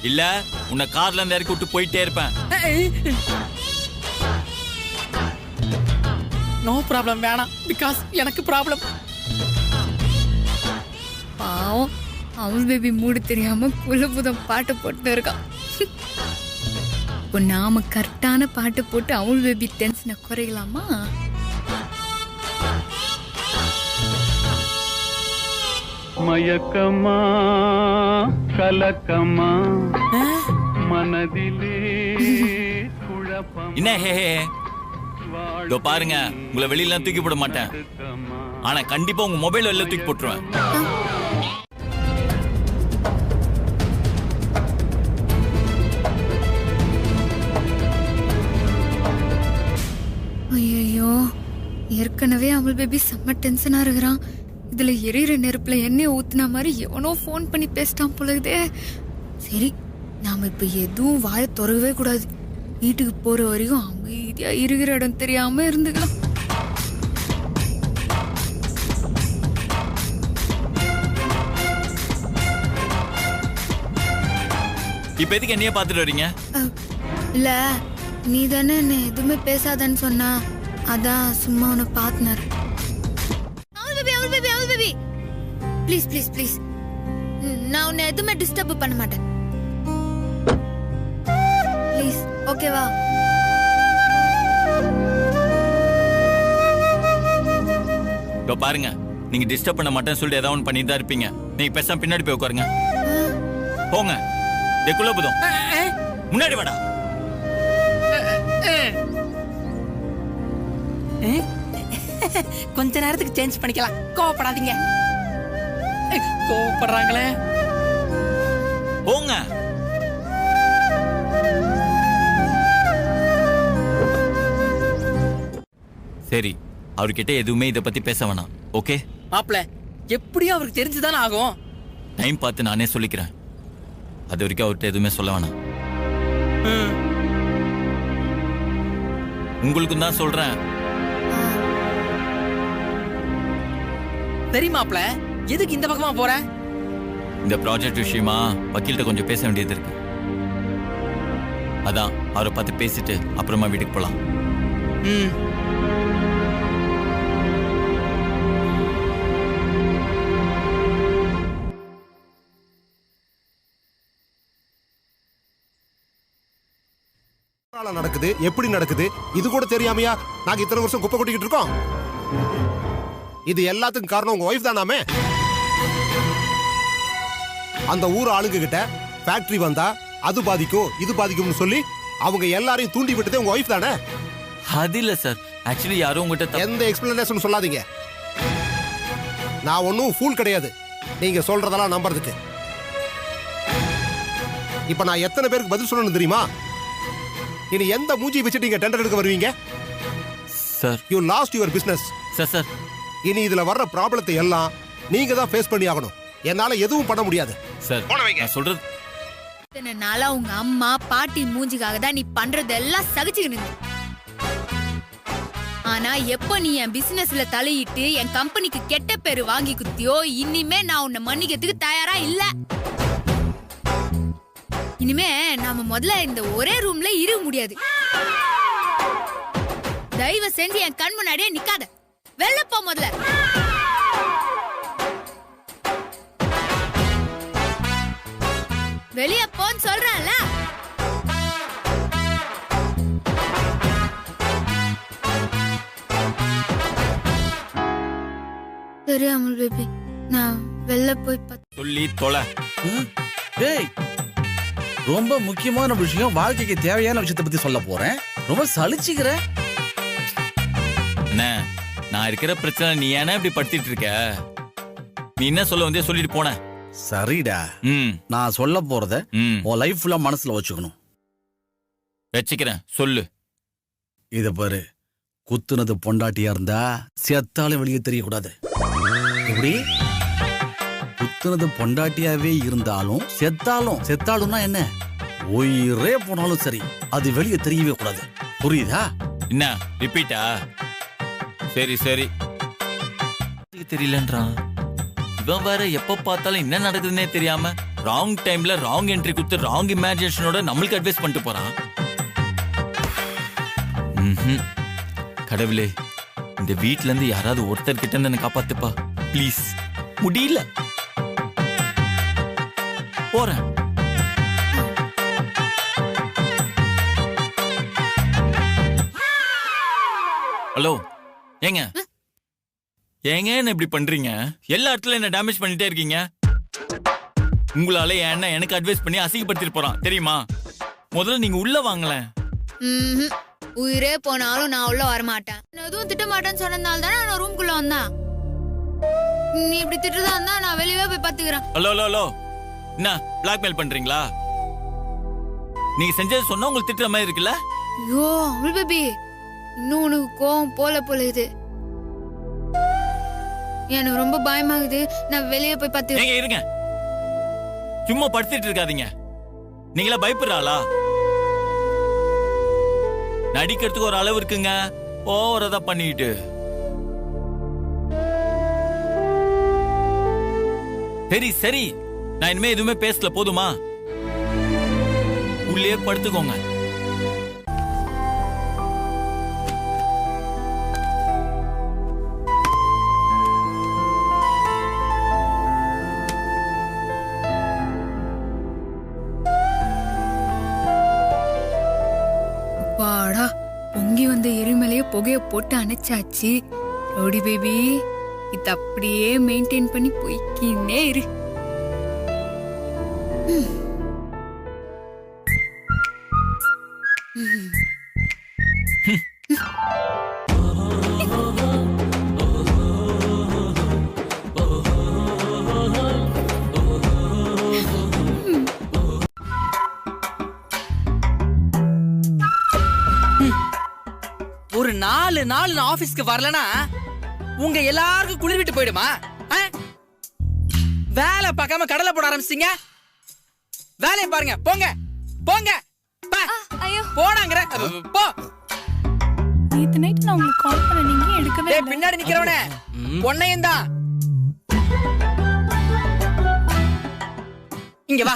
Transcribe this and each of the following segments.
இல்ல உன்னை கார்ல இருந்து இறக்கி விட்டு போயிட்டே இருப்பேன். நோ ப்ராப்ளம் வேணாம், பிகாஸ் எனக்கு ப்ராப்ளம். பாவம் அமுல் பேபி மூடு தெரியாம குலபுதம் பாட்டு போட்டு இருக்கான். இப்போ நாம கரெக்டான பாட்டு போட்டு அமுல் பேபி டென்ஷனை குறைக்கலாமா? மயக்கமா கலக்கமா மனதிலே குழப்பம். என்ன ஹே ஹே இதோ பாருங்க, உங்களை வெளியில தூக்கி போட மாட்டேன். ஆனா கண்டிப்பா உங்க மொபைல் வெளில தூக்கி போட்டுருவேன். ஐயோ, ஏற்கனவே அமுல் பேபி செம்ம டென்ஷனா இருக்கிறான். இதுல எரியிற நெருப்புல எண்ணெய் ஊத்துன மாதிரி எவனோ ஃபோன் பண்ணி பேசிட்டான் போலகுதே. சரி, நாம இப்ப எதுவும் வாயை திறக்கவே கூடாது. வீட்டுக்கு போற வரைக்கும் அமைதியா இருக்கிற இடம் தெரியாம இருந்துக்கலாம். இப்ப எதுக்கு என்னைய பாத்துட்டு வரீங்க? இல்ல, நீ தானே என்ன எதுவுமே பேசாதன்னு சொன்னா, அதான் சும்மா உன்னை பாத்துனாரு. ப்ளீஸ் ப்ளீஸ் ப்ளீஸ், நான் உன்னை எதுவுமே டிஸ்டர்ப் பண்ண மாட்டேன். ப்ளீஸ், ஓகேவா? இதோ பாருங்க, நீங்க டிஸ்டர்ப் பண்ண மாட்டேன்னு சொல்லிட்டு ஏதாவது ஒன்று பண்ணிட்டு தான் இருப்பீங்க. நீங்க பேசாம பின்னாடி போய் உட்காருங்க. போங்க, டெக்குள்ள போதும். முன்னாடி வாடா. கொஞ்ச நேரத்துக்கு சேஞ்ச் பண்ணிக்கலாம், கோவப்படாதீங்க. கோவப்படுறாங்களே. போங்க. சரி, அவர்கிட்ட எதுவுமே இதை பத்தி பேச வேணாம். ஓகே மாப்ள, எப்படியும் அவருக்கு தெரிஞ்சுதானே ஆகும். டைம் பார்த்து நானே சொல்லிக்கிறேன். அது வரைக்கும் அவர்கிட்ட எதுவுமே சொல்ல வேணாம். உங்களுக்கும் தான் சொல்றேன். சரி மாப்ள, எதுக்கு இந்த பக்கமா போற? இந்த ப்ராஜெக்ட் விஷயமா வக்கீல்கிட்ட கொஞ்சம் பேச வேண்டியது இருக்கு. அதான் அவரை பார்த்து பேசிட்டு அப்புறமா வீட்டுக்கு போலாம். நடக்குது, எப்படி நடக்குது இது கூட தெரியாமையா நாங்க இத்தனை வருஷம் குப்பை கொட்டிக்கிட்டு இருக்கோம்? இது எல்லாத்துக்கும் காரணம் உங்க ஒய்ஃப் தானாமே. அந்த ஊர் ஆளுங்க கிட்ட ஃபேக்டரி வந்தா அது பாதிக்கும் இது பாதிக்கும்னு சொல்லி அவங்க எல்லாரையும் தூண்டி விட்டதே உங்க ஒய்ஃப் தானே. அது இல்ல சார், ஆக்சுவலி யாரும் உங்ககிட்ட எந்த எக்ஸ்பிளனேஷன் சொல்லாதீங்க. நான் ஒன்னும் ஃபூல் கிடையாது நீங்க சொல்றதெல்லாம் நம்புறதுக்கு. இப்ப நான் எத்தனை பேருக்கு பதில் சொல்லணும் தெரியுமா? இனி எந்த மூஞ்சி வச்சுட்டு நீங்க டெண்டர் எடுக்க வருவீங்க? Sir, you last your business. Sir இனி இதுல வர்ற ப்ராப்ளத்தை எல்லாம் நீங்க தான் ஃபேஸ் பண்ணி ஆகணும். என்னால எதுவும் பண்ண முடியாது. சார், நான் சொல்றது இத்தனை நாளா உங்க அம்மா பாட்டி மூஞ்சிக்காக தான் நீ பண்றதெல்லாம் சகிச்சுக்கிட்டு. ஆனா எப்ப நீ என் பிசினஸ்ல தலையிட்டு என் கம்பெனிக்கு கெட்ட பேரு வாங்கி குத்தியோ, இனிமே நான் உன்னை மன்னிக்கிறதுக்கு தயாரா இல்ல. இனிமே நாம முதல்ல இந்த ஒரே ரூம்ல இருக்க முடியாது. தயவு செஞ்சு என் கண் முன்னாடியே நிக்காத, வெளில போ முதல்ல. வெளிய போன்னு சொல்றேன்ல. சரி அமுல் பேபி, நான் வெளில போய் சொல்லி தொலை. டேய், ரொம்ப முக்கியமான விஷயம், வாழ்க்கைக்கு தேவையான விஷயத்தை பத்தி சொல்ல போறேன். ரொம்ப சலிச்சுக்கிற. என்ன, நான் இருக்கிற பிரச்சனை நீ ஏன்னா இப்படி படுத்திட்டு இருக்க? நீ என்ன சொல்ல வந்தே சொல்லிட்டு போன. சரிடா, நான் சொல்ல போறத உன் லைஃப் ஃபுல்லா மனசுல வச்சுக்கணும். வச்சுக்கிறேன், சொல்லு. இத பாரு, குத்துனது பொண்டாட்டியா இருந்தா செத்தாலும் வெளியே தெரியக்கூடாது. எப்படி? குத்துனது பொண்டாட்டியாவே இருந்தாலும் செத்தாலும்னா என்ன, உயிரே போனாலும் சரி, அது வெளியே தெரியவே கூடாது. புரியுதா? என்ன ரிப்பீட்டா? சரி சரி, தெரியலன்றான். இவன் வேற எப்ப பார்த்தாலும் என்ன நடக்குதுன்னே தெரியாம ராங் டைம்ல ராங் என்ட்ரி கொடுத்து ராங் இமேஜினேஷனோட நம்மளுக்கு அட்வைஸ் பண்ணிட்டு போறான். கடவுளே, இந்த வீட்ல இருந்து யாராவது ஒருத்தர் கிட்ட இருந்து என்ன காப்பாத்துப்பா ப்ளீஸ். முடியல, போறேன். ஹலோ, ஏங்க ஏங்க என்ன இப்படி பண்றீங்க? எல்லா இடத்துல என்ன டேமேஜ் பண்ணிட்டே இருக்கீங்க. உங்களால என்ன எனக்கு அட்வைஸ் பண்ணி அசிங்கப்படுத்திட்டு போறான் தெரியுமா? முதல்ல நீங்க உள்ள வாங்கலேன். உயிரே போனாலும் நான் உள்ள வரமாட்டேன். நான் எதுவும் திட்ட மாட்டேன்னு சொன்னதால தானே நான் ரூம்குள்ள வந்தேன். நீ இப்படி திட்டுறதா இருந்தா நான் வெளியவே போய் பாத்துக்கிறேன். ஹலோ ஹலோ ஹலோ, என்ன பிளாக்மெயில் பண்றீங்களா? நீங்க செஞ்சது சொன்னா உங்களுக்கு திட்டுற மாதிரி இருக்குல்ல? ஐயோ அமுல் பேபி, இன்னும் உனக்கு கோவம் போல இது. எனக்கு ரொம்ப பயமாகுது. நான் வெளியே போய் பாத்துக்கிறேன். ஏங்க இருங்க, சும்மா படுத்துட்டு இருக்காதீங்க. நீங்களா பயப்படுறாளா? நடிக்கிறதுக்கு ஒரு அளவு இருக்குங்க, ஓவரா பண்ணிட்டு. சரி சரி, நான் இனிமே எதுவுமே பேசல, போதுமா? உள்ளே படுத்துக்கோங்க. வாடா, பொங்கி வந்த எரிமலைய புகைய போட்டு அணைச்சாச்சு. ரோடி பேபி, இது அப்படியே மெயின்டைன் பண்ணி போய்க்கின்னே இரு. ஒரு 4 நாள் நான் ஆபீஸ்க்கு வரலனா உங்க எல்லாருக்கும் குளிர் விட்டு போயிடுமா? வேலை பார்க்காம கடலை போட ஆரம்பிச்சிங்க. வேலையை பாருங்க, போங்க போங்க. போடாங்கற போ. நேத்து நைட் நான் உங்களுக்கு கால் பண்ண, நீங்க எடுக்கவே இல்ல. பின்னாடி நிக்கிறவனே பொன்னையும் தான். இங்க வா.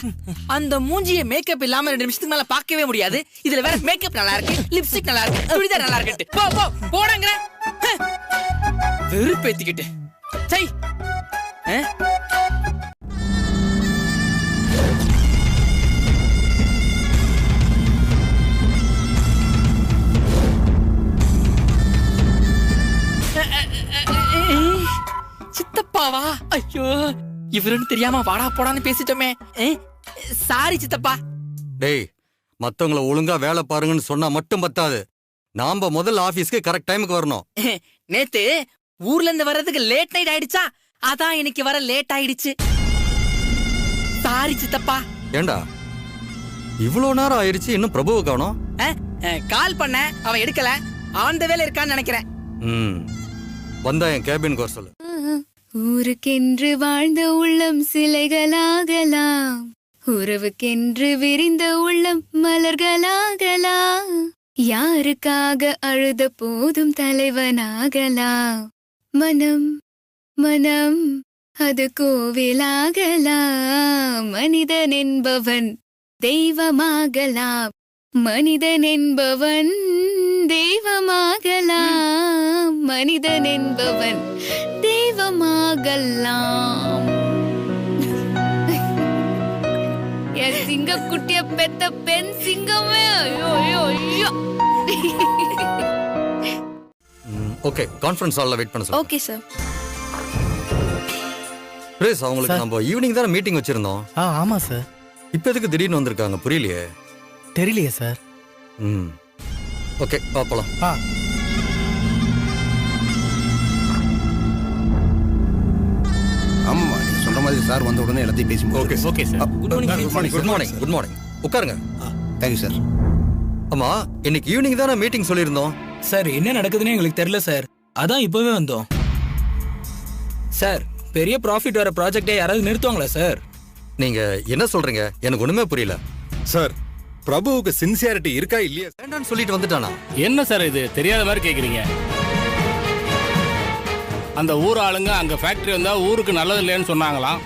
அந்த மூஞ்சிய மேக்கப் இல்லாம 2 நிமிஷத்துக்கு மேல பார்க்கவே முடியாது. இதுல வேற மேக்கப் நல்லா இருக்கு, லிப்ஸ்டிக் நல்லா இருக்கு, சுடிதார் நல்லா இருக்கு. போ போ போடாங்கற. வெறுப்பேத்திக்கிட்டு சை. சித்தப்பாவா? ஐயோ, இவருன்னு தெரியாம வாடா போடான்னு பேசிட்டோமே. சாரி சித்தப்பா. டேய், மத்தவங்கள ஒழுங்கா வேலை பாருங்கன்னு சொன்னா மட்டும் பத்தாது. நாம முதல்ல ஆபீஸ்க்கு கரெக்ட் டைமுக்கு வரணும். நேத்து ஊர்ல இருந்து வர்றதுக்கு லேட் நைட் ஆயிடுச்சா, அதான் இன்னைக்கு வர லேட் ஆயிடுச்சு. சாரி சித்தப்பா. ஏண்டா இவ்வளவு நேரம் ஆயிடுச்சு, இன்னும் பிரபுவை காணோம்? கால் பண்ண, அவன் எடுக்கல. ஆன் த வேலை இருக்கான்னு நினைக்கிறேன். வந்தா என் கேபின் கோர் சொல்லு. ஊருக்கென்று வாழ்ந்த உள்ளம் சிலைகளாகலாம், உறவுக்கென்று விரிந்த உள்ளம் மலர்களாகலாம், யாருக்காக அழுத போதும் தலைவனாகலாம், மனம் மனம் அது கோவிலாகலாம், மனிதன் என்பவன் தெய்வமாகலாம், மனிதன் என்பவன் தெய்வமாகலாம், மனிதன் என்பவன் தெய்வமாகலாம். என் சிங்க குட்டிய பெத்த பெண் சிங்கமே. ஐயோ ஐயோ ஐயோ. ஓகே, கான்ஃபரன்ஸ் ஹால்ல வெயிட் பண்ண சொல்லுங்க. Okay sir. பிரேஸ், அவங்களுக்கு நம்ம ஈவினிங் தான மீட்டிங் வச்சிருந்தோம். ஆமா சார். இப்போ எதுக்கு திடீர்னு வந்திருக்காங்க புரியலையே. தெரியலையே சார். ஓகே, பாப்பலாம். ஆமா, நீங்க சொல்ற மாதிரி சார் வந்த உடனே எல்லாத்தையும் பேசி okay okay sir. Good morning. Good morning. உட்காருங்க. Thank you sir. ஆமா, இன்னைக்கு ஈவினிங் தானே மீட்டிங் சொல்லியிருந்தோம். சார், என்ன நடக்குதுன்னு எங்களுக்கு தெரியல சார். அதான் இப்பவே வந்தோம். சார், பெரிய ப்ராஃபிட் வர ப்ராஜெக்டே யாராவது நிறுத்துவாங்களா சார்? நீங்க என்ன சொல்றீங்க? எனக்கு ஒண்ணுமே புரியல. சார், பிரபுவுக்கு சின்சியாரிட்டி இருக்கா இல்லையா? வேண்டான்னு சொல்லிட்டு வந்துட்டானா? என்ன சார் இது தெரியாத மாதிரி கேக்குறீங்க? அந்த ஊர் ஆளுங்க அங்க ஃபேக்டரி வந்தா ஊருக்கு நல்லது இல்லைன்னு சொன்னாங்களாம்.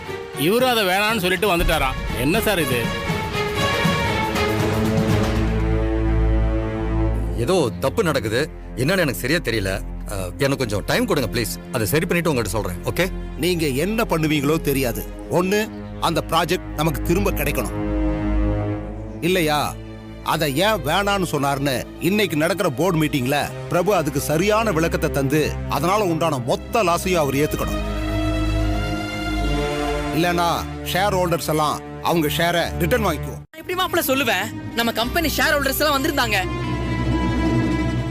இவரும் அதை வேணான்னு சொல்லிட்டு வந்துட்டாராம். என்ன சார் இது? ஏதோ தப்பு நடக்குது, என்னன்னு எனக்கு சரியா தெரியல. எனக்கு கொஞ்சம் டைம் கொடுங்க ப்ளீஸ். அதை சரி பண்ணிட்டு உங்ககிட்ட சொல்றேன். ஓகே? நீங்க என்ன பண்ணுவீங்களோ தெரியாது. ஒண்ணு, அந்த ப்ராஜெக்ட் நமக்கு திரும்ப கிடைக்கணும். இல்லையா அதை ஏன் வேணான்னு சொன்னார்னு இன்னைக்கு நடக்கிற போர்டு மீட்டிங்ல பிரபு அதுக்கு சரியான விளக்கத்தை தந்து அதனால உண்டான மொத்த லாஸையும் அவர் ஏத்துக்கணும். இல்லனா ஷேர் ஹோல்டர்ஸ் எல்லாம் அவங்க ஷேரை ரிட்டர்ன் வாங்கிக்குவோம். எப்படி மாப்பிள்ள சொல்லுவேன்? நம்ம கம்பெனி ஷேர் ஹோல்டர்ஸ் எல்லாம் வந்திருந்தாங்க.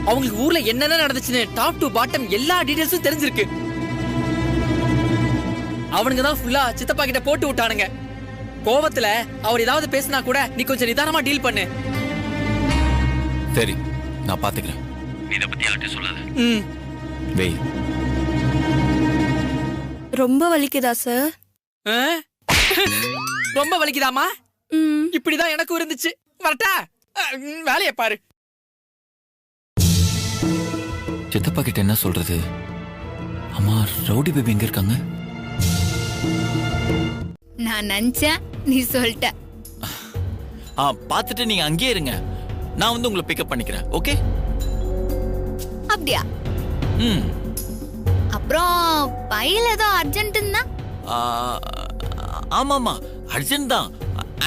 அவங்களுக்கு ஊர்ல என்னென்ன நடந்துச்சுன்னு டாப் டு பாட்டம் எல்லா டீடைல்ஸும் தெரிஞ்சிருக்கு. அவனுங்க தான் ஃபுல்லா சித்தப்பா கிட்ட போட்டு விட்டானுங்க. கோவத்துல அவர் ஏதாவது பேசினா கூட நீ கொஞ்சம் நிதானமா டீல் பண்ணு. சரி, நான் பாத்துக்கிறேன். நீ இத பத்தி யார்கிட்ட சொல்லாத. வெய். ரொம்ப வலிக்குதா சார்? ரொம்ப வலிக்குதாமா? இப்படிதான் எனக்கும் இருந்துச்சு. வரட்டா? வேலையை பாரு. சித்தப்பா கிட்ட என்ன சொல்றது? அம்மா, ரவுடி பேபி எங்க இருக்காங்க? நான் நினைச்சேன் நீ சொல்லிட்ட. பாத்துட்டு நீங்க அங்கேயே இருங்க. நான் வந்து உங்களை பிக்கப் பண்ணிக்கிறேன். ஓகே? அப்படியா? அப்புறம் பையில ஏதோ அர்ஜென்ட்னா? ஆமாமா, அர்ஜென்ட் தான்.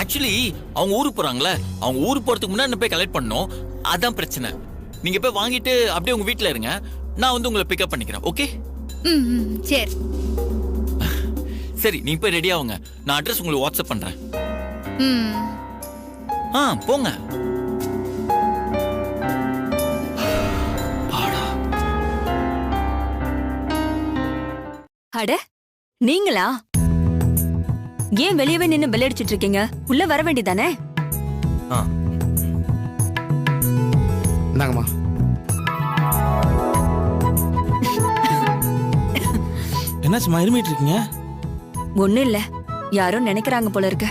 ஆக்சுவலி அவங்க ஊருக்கு போறாங்களே, அவங்க ஊருக்கு போறதுக்கு முன்னாடி போய் கலெக்ட் பண்ணணும். அதான் பிரச்சனை. நீங்க போய் வாங்கிட்டு அப்படியே உங்க வீட்ல இருங்க. நான் வந்து உங்களை பிக்கப் பண்ணிக்கிறேன். ஓகே? சரி சரி, நீங்க போய் ரெடி ஆகுங்க. நான் அட்ரஸ் உங்களுக்கு வாட்ஸ்அப் பண்றேன். போங்க. அட, நீங்களா? ஏன் வெளியவே நின்னு பெல் அடிச்சிட்டு இருக்கீங்க? உள்ள வர வேண்டியதானே? இந்தாங்கம்மா. என்னாச்சுமா இருமிட்டு இருக்கீங்க? ஒண்ணும் இல்ல, யாரோ நினைக்கிறாங்க போல இருக்க.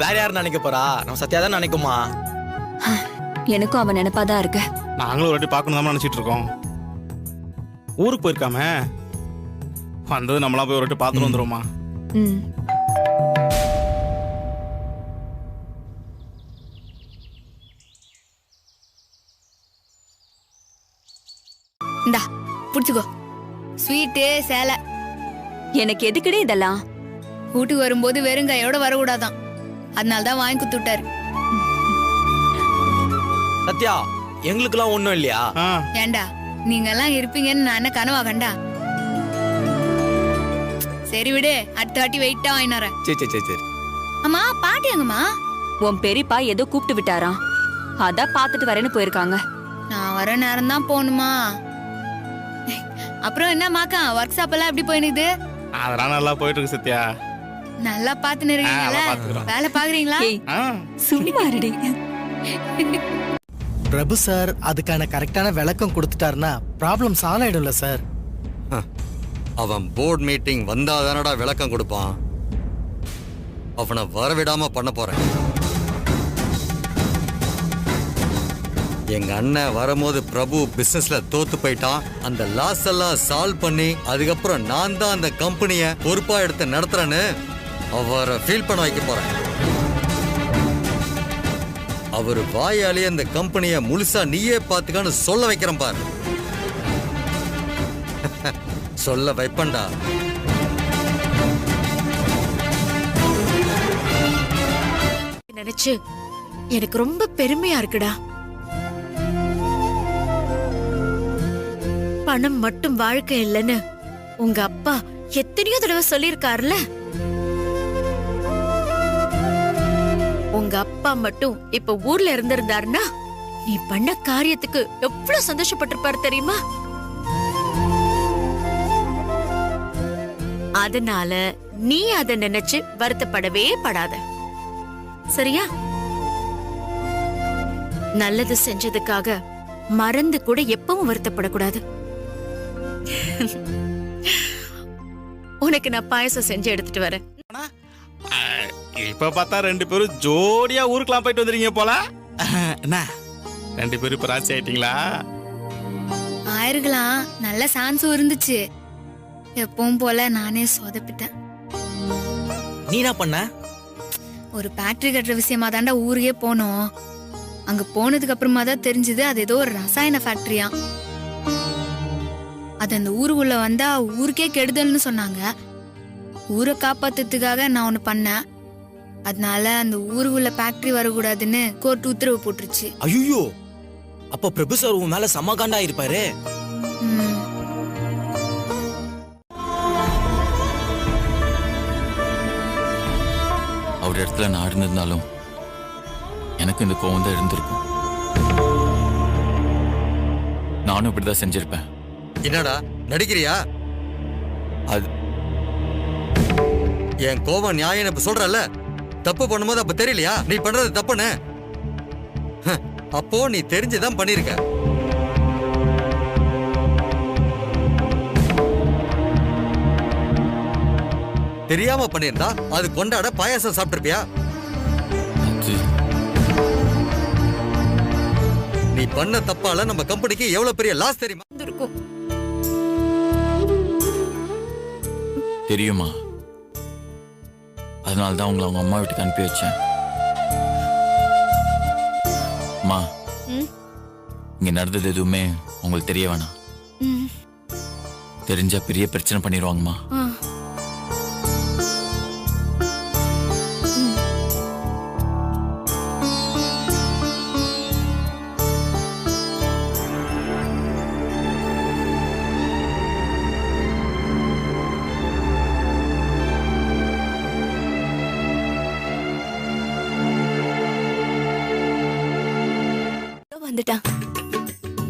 வேற யாரும் நினைக்க போறா? நம்ம சத்யா தான் நினைக்குமா? எனக்கும் அவன் நினைப்பாதான் இருக்கு. நாங்களும் ஒரு வாட்டி பார்க்கணும் தான் நினைச்சிட்டு இருக்கோம். ஊருக்கு போயிருக்காம வந்தது நம்மளா போய் ஒரு வாட்டி பார்த்துட்டு வந்துருவோமா? இந்தா புடிச்சுக்கோ. ஸ்வீட்டு சேலை. எனக்கு எதுக்குடே இதெல்லாம்? வீட்டுக்கு வரும்போது வெறும் கையோட வரக்கூடாதான், அதனாலதான் வாங்கி குத்துட்டாரு. சத்யா, எங்களுக்கெல்லாம் ஒண்ணும் இல்லையா? ஏண்டா நீங்க எல்லாம் இருப்பீங்கன்னு நான் என்ன கனவா கண்டா? சரி விடு, அடுத்த வாட்டி வெயிட்டா வாங்கினாரேன். சரி சரி சரி. அம்மா, பாட்டி எங்கம்மா? உன் பெரியப்பா ஏதோ கூப்பிட்டு விட்டாராம், அதான் பாத்துட்டு வரேன்னு போயிருக்காங்க. நான் வர நேரம் தான் போகணுமா? அப்புறம் என்ன மாக்கா, ஒர்க் ஷாப் எல்லாம் எப்படி போயினுது? அதெல்லாம் நல்லா போயிட்டு இருக்கு சத்யா. நல்லா பாத்துன்னு இருக்கீங்களா? வேலை பாக்குறீங்களா? சும்மா இருடி. பிரபு சார் அதுக்கான கரெக்டான விளக்கம் கொடுத்துட்டாருன்னா ப்ராப்ளம் சால்வ் ஆயிடும்ல சார்? அவன் போர்ட் மீட்டிங் வந்தாதானடா விளக்கம் கொடுப்பான். அவனை வரவிடாம பண்ண போறேன். எங்க அண்ணன் வரும்போது பிரபு பிசினஸ்ல தோத்து போயிட்டான். அந்த லாஸ் எல்லாம் சால்வ் பண்ணி அதுக்கப்புறம் நான் தான் அந்த கம்பெனியை பொறுப்பா எடுத்து நடத்துறேன்னு அவரை ஃபீல் பண்ண வைக்க போறேன். அவர் வாயாலே அந்த கம்பெனியை முழுசா நீயே பாத்துக்கான்னு சொல்ல வைக்கிறேன் பாரு. சொல்ல வைப்பண்டா. நினைச்சு எனக்கு ரொம்ப பெருமையா இருக்குடா. பணம் மட்டும் வாழ்க்கை இல்லைன்னு உங்க அப்பா எத்தனையோ தடவை சொல்லியிருக்காருல. உங்க அப்பா மட்டும் இப்ப ஊர்ல இருந்திருந்தாருன்னா நீ பண்ண காரியத்துக்கு எவ்வளவு சந்தோஷப்பட்டிருப்பாரு தெரியுமா? அதனால நீ அதை நினைச்சு வருத்தப்படவே படாத, சரியா? நல்லது செஞ்சதுக்காக மறந்து கூட எப்பவும் வருத்தப்படக்கூடாது. உனக்கு நான் பாயசம் செஞ்சு எடுத்துட்டு வரேன். இப்ப பார்த்தா ரெண்டு பேரும் ஜோடியா ஊருக்குலாம் போயிட்டு வந்துருங்க போல. என்ன ரெண்டு பேரும் இப்ப ராசி ஆயிட்டீங்களா? ஆயிருக்கலாம், நல்ல சான்ஸும் இருந்துச்சு. எப்பவும் போல நானே சொதப்பிட்டேன். நீ என்ன பண்ண? ஒரு ஃபேக்டரி கட்டுற விஷயமா தாண்டா ஊருக்கே போனோம். அங்க போனதுக்கு அப்புறமா தான் தெரிஞ்சது அது ஏதோ ஒரு ரசாயன ஃபேக்டரியா. அது அந்த ஊருக்குள்ள வந்தா ஊருக்கே கெடுதல்னு சொன்னாங்க. ஊரை காப்பாத்துறதுக்காக நான் ஒண்ணு பண்ணேன். அதனால அந்த ஊருக்குள்ள ஃபேக்டரி வரக்கூடாதுன்னு கோர்ட் உத்தரவு போட்டுருச்சு. ஐயோ, அப்ப பிரபு சார் உன் மேல செம்ம காண்டா இருப்பாரு. அவர் இடத்துல நான் இருந்திருந்தாலும் எனக்கு இந்த கோவம் தான் இருந்திருக்கும். நானும் இப்படிதான் செஞ்சிருப்பேன். என்னடா நடிக்கிறியா? அது என் கோவம் நியாயம் இப்ப சொல்றல. தப்பு பண்ணும்போது அப்ப தெரியலையா நீ பண்றது தப்புன்னு? அப்போ நீ தெரிஞ்சுதான் பண்ணிருக்க. தெரியாம பண்ணிருந்தா அது கொண்டாட பாயாசம் சாப்பிட்டிருப்பியா? நீ பண்ண தப்பால நம்ம கம்பெனிக்கு எவ்வளவு பெரிய லாஸ் தெரியுமா? தெரியுமா? அதனாலதான் உங்களை அவங்க அம்மா வீட்டுக்கு அனுப்பி வச்சேன். அம்மா, இங்க நடந்தது எதுவுமே உங்களுக்கு தெரிய வேணாம். தெரிஞ்சா பெரிய பிரச்சனை பண்ணிடுவாங்கம்மா.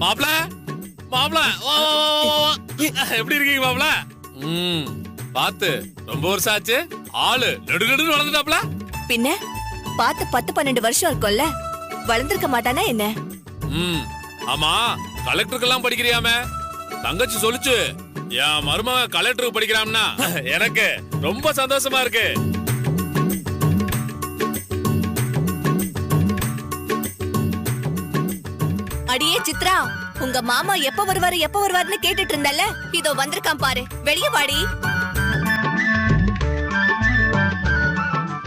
மாப்ள மாப்ள எப்படி இருக்கீங்க மாப்ள? பாத்து ரொம்ப வருஷம் ஆச்சு. ஆளு நடு நடு வளர்ந்துட்டாப்ல. பின்ன பாத்து 10-12 வருஷம் இருக்கும்ல, வளர்ந்திருக்க மாட்டானா என்ன? ஆமா, கலெக்டருக்கெல்லாம் படிக்கிறியாமே. தங்கச்சி சொல்லுச்சு என் மருமக கலெக்டருக்கு படிக்கிறான்னா எனக்கு ரொம்ப சந்தோஷமா இருக்கு. அடியே சித்ரா, உங்க மாமா எப்ப வருவாருன்னு கேட்டுட்டு இருந்தல்ல, இதோ வந்திருக்கான் பாரு. வெளிய வாடி.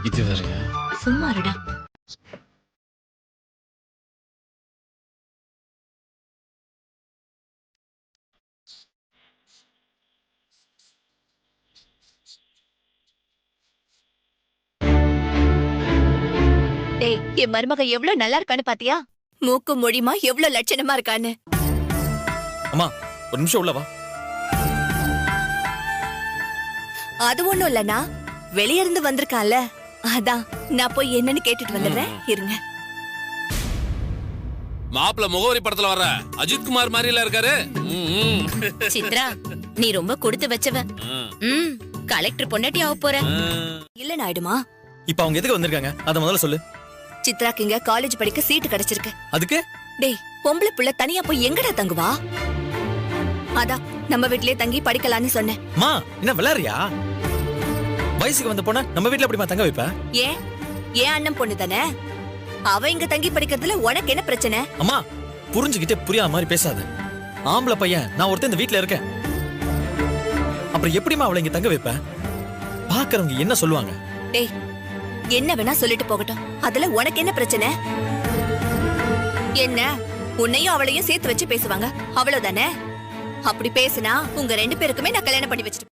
இது வரையா? சும்மா இருடா. டேய், என் மருமக எவ்வளவு நல்லா இருக்கான்னு பாத்தியா? மூக்கு மொழிமா எவ்வளவு லட்சணமா இருக்கான்னு. அம்மா, ஒரு நிமிஷம் உள்ள வா. அது ஒண்ணும் இல்லனா, வெளிய இருந்து வந்திருக்கான்ல, அதான் நான் போய் என்னன்னு கேட்டுட்டு வந்துடுறேன். இருங்க. மாப்பிள முகவரி படத்துல வர அஜித் குமார் மாதிரில இருக்காரு. சித்ரா, நீ ரொம்ப கொடுத்து வச்சவ. கலெக்டர் பொண்டாட்டி ஆக போற. இல்ல நாயுடுமா, இப்ப அவங்க எதுக்கு வந்திருக்காங்க அத முதல்ல சொல்லு. சித்ராக்கு இங்க காலேஜ் படிக்க சீட்டு கிடைச்சிருக்கு. அதுக்கு? டேய், பொம்பளை பிள்ளை தனியா போய் எங்கடா தங்குவா? அதான் நம்ம வீட்லயே தங்கி படிக்கலாம்னு சொன்னேன். மா, என்ன விளையாறியா? வயசுக்கு வந்த பொண்ண நம்ம வீட்ல எப்படிமா தங்க வைப்ப? ஏன் அண்ணன் பொண்ணு தானே, அவ இங்க தங்கி படிக்கிறதுல உனக்கு என்ன பிரச்சனை? அம்மா, புரிஞ்சுக்கிட்டே புரியாத மாதிரி பேசாத. ஆம்பளை பையன் நான் ஒருத்தன் இந்த வீட்ல இருக்கேன். அப்புறம் எப்படிமா அவளை இங்க தங்க வைப்ப? பாக்குறவங்க என்ன சொல்லுவாங்க? டேய், என்ன வேணா சொல்லிட்டு போகட்டும், அதுல உனக்கு என்ன பிரச்சனை? என்ன, உன்னையும் அவளையும் சேர்த்து வச்சு பேசுவாங்க, அவ்வளவுதானே? அப்படி பேசினா உங்க 2 பேருக்குமே நான் கல்யாணம் பண்ணி வச்சிட்டு.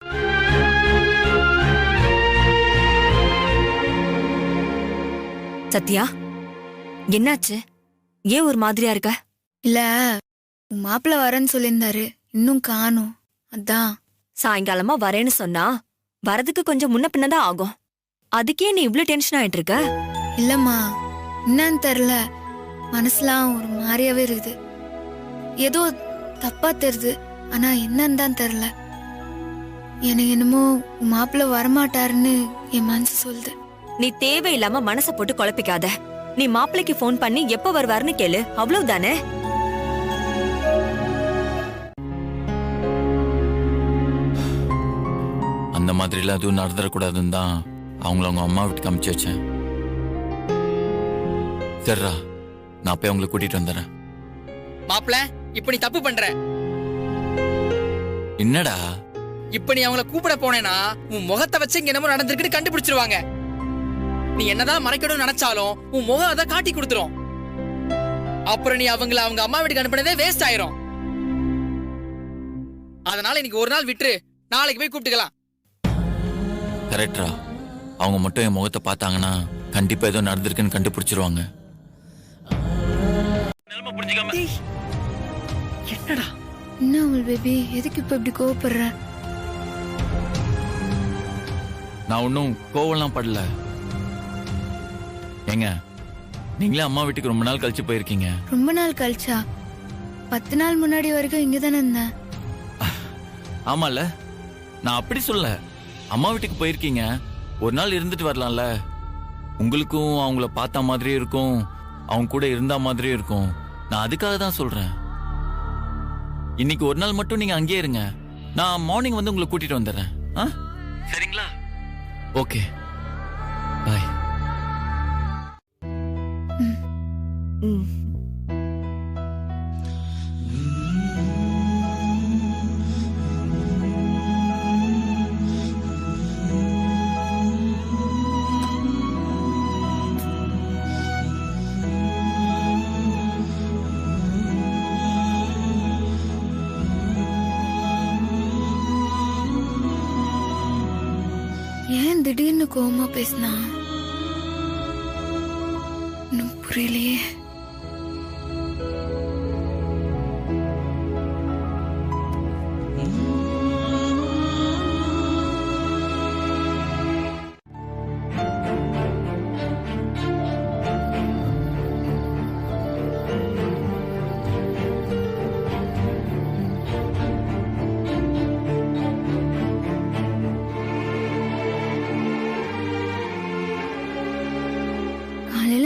சத்யா, என்னாச்சு? ஏன் ஒரு மாதிரியா இருக்க? இல்ல, உன் மாப்பிள்ள வரேன்னு சொல்லியிருந்தாரு, இன்னும் காணோம். அதான். சாயங்காலமா வரேன்னு சொன்னா வரதுக்கு கொஞ்சம் முன்ன பின்னதான் ஆகும். அதுக்கே நீ இவ்ளோ டென்ஷன் ஆயிட்டு இருக்க? இல்லம்மா, என்னன்னு தெரியல, மனசுலாம் ஒரு மாதிரியாவே இருக்குது. ஏதோ தப்பா தெரியுது, ஆனா என்னன்னு தான் தெரியல. எனக்கு என்னமோ உன் மாப்பிள்ள வரமாட்டாருன்னு என் மனசு சொல்லுது. நீ தேவையில்லாம மனச போட்டு குழப்பிக்காத. நீ மாப்பிள்ளைக்கு போன் பண்ணி எப்ப வருவாருன்னு கேளு, அவ்வளவுதானே? அந்த மாதிரிலாம் எதுவும் நடந்துடக்கூடாதுன்னு தான் அவங்கள அவங்க அம்மா வீட்டுக்கு அனுப்பிச்சு வச்சேன். சரிடா, நான் போய் அவங்களை கூட்டிட்டு வந்துடுறேன். மாப்பிள்ள, இப்ப நீ தப்பு பண்ற. என்னடா இப்ப நீ அவங்கள கூப்பிட போனேனா உன் முகத்தை வச்சு இங்க என்னமோ நடந்திருக்குன்னு கண்டுபிடிச்சிருவாங்க. நீ என்னதான் மறைக்கணும்னு நினைச்சாலும் உன் முகம் அதை காட்டி கொடுத்துரும். அப்புறம் நீ அவங்கள அவங்க அம்மா வீட்டுக்கு அனுப்பினதே வேஸ்ட் ஆயிரும். அதனால இன்னைக்கு ஒரு நாள் விட்டுரு, நாளைக்கு போய் கூப்பிட்டுக்கலாம். கரெக்டா? அவங்க மட்டும் என் முகத்தை பார்த்தாங்கன்னா கண்டிப்பா ஏதோ நடந்திருக்குன்னு கண்டுபிடிச்சிருவாங்க. என்னடா என்ன அமுல் பேபி, எதுக்கு இப்ப இப்படி கோவப்படுற? நான் ஒன்னும் கோவம்லாம் படல. ஏங்க, நீங்களே அம்மா வீட்டுக்கு ரொம்ப நாள் கழிச்சு போயிருக்கீங்க. ரொம்ப நாள் கழிச்சா? 10 நாள் முன்னாடி வரைக்கும் இங்க தானே இருந்தேன். ஆமால, நான் அப்படி சொல்ல. அம்மா வீட்டுக்கு போயிருக்கீங்க, ஒரு நாள் இருந்துட்டு வரலாம்ல. உங்களுக்கும் அவங்கள பார்த்த மாதிரியும் இருக்கும், அவங்க கூட இருந்த மாதிரியும் இருக்கும். நான் அதுக்காக தான் சொல்றேன். இன்னைக்கு ஒரு நாள் மட்டும் நீங்க அங்கேயே இருங்க. நான் மார்னிங் வந்து உங்களை கூட்டிட்டு வந்துடுறேன். சரிங்களா? ஓகே, பாய். ஏன் திடீர்னு கோவமா பேசினா? இன்னும் புரியலையே.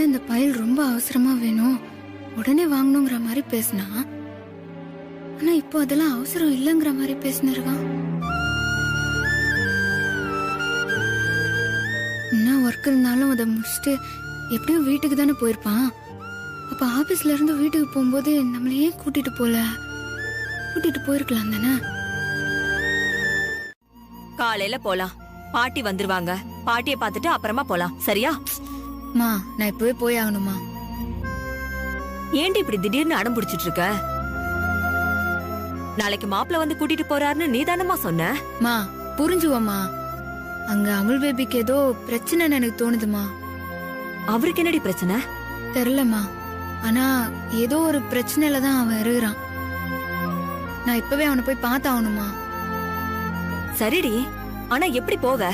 இந்த பைல் ரொம்ப அவசரமா வேணும், உடனே வாங்கணுங்கிற மாதிரி பேசினா, ஆனா இப்போ அதெல்லாம் அவசரம் இல்லைங்கிற மாதிரி பேசினிருக்கான். என்ன ஒர்க் இருந்தாலும் அதை முடிச்சுட்டு எப்படியும் வீட்டுக்கு தானே போயிருப்பான். அப்ப ஆபீஸ்ல இருந்து வீட்டுக்கு போகும்போது நம்மள ஏன் கூட்டிட்டு போயிருக்கலாம் தானே. காலையில போலாம், பாட்டி வந்துருவாங்க. பாட்டியை பார்த்துட்டு அப்புறமா போலாம், சரியா? மா, நான் இப்பவே போய் ஆகணுமா? ஏன்டி இப்படி திடீர்னு அடம் பிடிச்சிட்டு இருக்க? நாளைக்கு மாப்பிள்ள வந்து கூட்டிட்டு போறாருன்னு நீ தானமா சொன்ன? மா, புரிஞ்சுவாமா. அங்க அமுல் பேபிக்கு ஏதோ பிரச்சனைன்னு எனக்கு தோணுதுமா. அவருக்கு என்னடி பிரச்சனை? தெரியலமா, ஆனா ஏதோ ஒரு பிரச்சனையில தான் அவன் இருக்கிறான். நான் இப்பவே அவனை போய் பார்த்தாகணுமா. சரிடி, ஆனா எப்படி போவ?